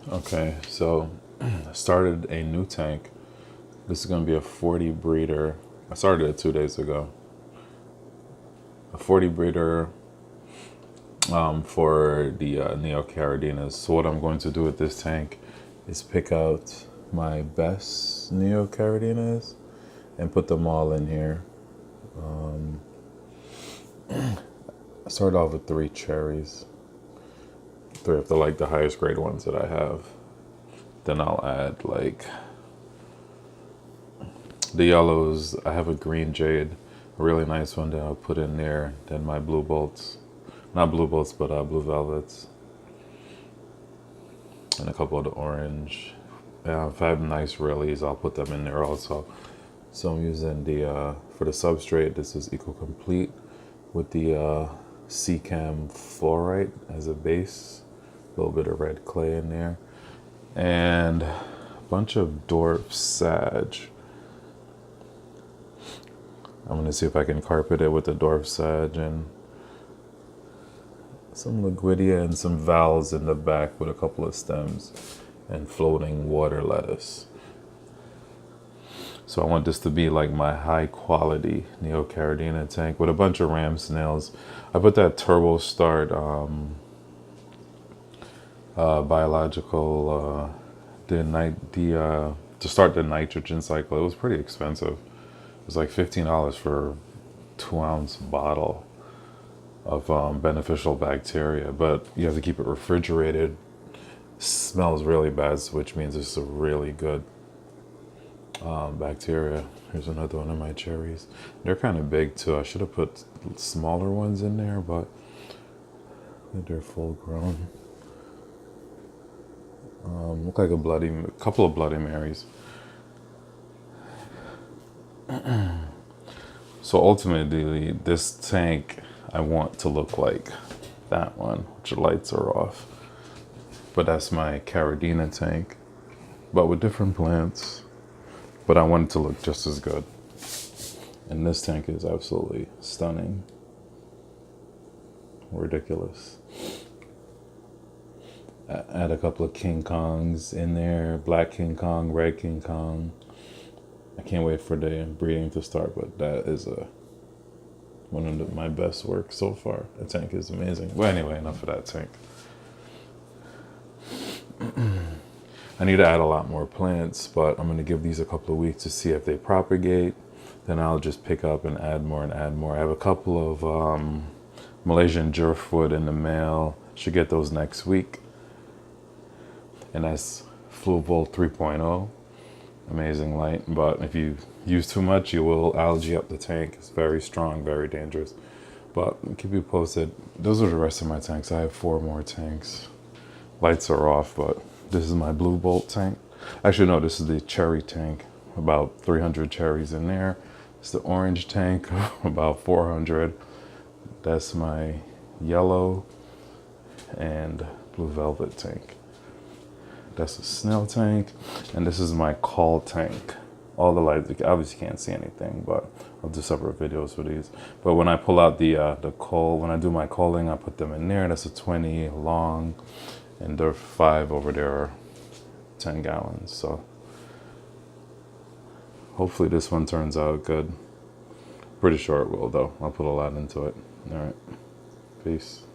Okay, so I started a new tank. This is going to be a 40 breeder. I started it 2 days ago. A 40 breeder for the Neocaridinas. So what I'm going to do with this tank is pick out my best Neocaridinas and put them all in here. I started off with 3 cherries. 3 of the highest grade ones that I have. Then I'll add like the yellows. I have a green jade, a really nice one that I'll put in there. Then my blue bolts, not blue bolts, but blue velvets, and a couple of the orange. If I have nice relies, I'll put them in there also. So I'm using the for the substrate. This is Eco Complete with the Cam fluorite as a base. A little bit of red clay in there, and a bunch of dwarf sage. I'm gonna see if I can carpet it with the dwarf sage and some liquidia and some valves in the back with a couple of stems and floating water lettuce. So I want this to be like my high quality Neocaridina tank with a bunch of ram snails. I put that turbo start biological to start the nitrogen cycle. It was pretty expensive. It was like $15 for a 2-ounce bottle of beneficial bacteria, but you have to keep it refrigerated. It smells really bad, which means it's a really good bacteria. Here's another one of my cherries. They're kind of big too. I should have put smaller ones in there, but they're full grown. Look like a couple of Bloody Marys. So ultimately, this tank I want to look like that one, which the lights are off. But that's my Caridina tank, but with different plants. But I want it to look just as good. And this tank is absolutely stunning. Ridiculous. Add a couple of King Kongs in there. Black King Kong, red King Kong. I can't wait for the breeding to start, but that is one of my best work so far. The tank is amazing. Well, anyway, enough of that tank. I need to add a lot more plants, but I'm going to give these a couple of weeks to see if they propagate. Then I'll just pick up and add more and add more. I have a couple of Malaysian jerfwood in the mail. Should get those next week. And that's Fluval 3.0. Amazing light, but if you use too much, you will algae up the tank. It's very strong, very dangerous. But I'll keep you posted. Those are the rest of my tanks. I have 4 more tanks. Lights are off, but this is my blue bolt tank. Actually, no, this is the cherry tank. About 300 cherries in there. It's the orange tank, about 400. That's my yellow and blue velvet tank. That's a snail tank, and this is my call tank. All the lights, obviously can't see anything, but I'll do separate videos for these. But when I pull out the coal, when I do my calling, I put them in there. That's a 20 long, and there are 5 over there are 10 gallons. So hopefully this one turns out good. Pretty sure it will though. I'll put a lot into it. All right, peace.